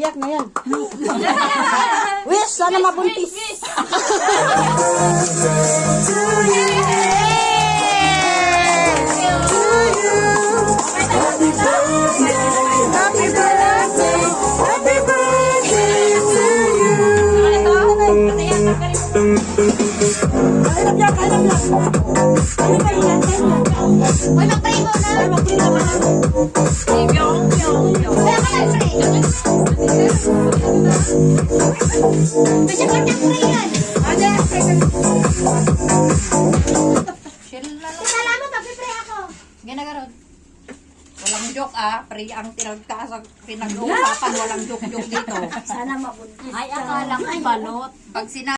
iyak na yan. Wish, sana mabuntis. Uy, mag-pray mo na. Mag-pray mo na. Kaya ka mag-pray. Kasi ko na-pray yan. Salamat, mag-pray ako. Ginagarod. Walang joke pray ang pinag-uusapan, walang joke-joke dito. Sana mabuntis. Ay, akala ko balot. Pag sinabi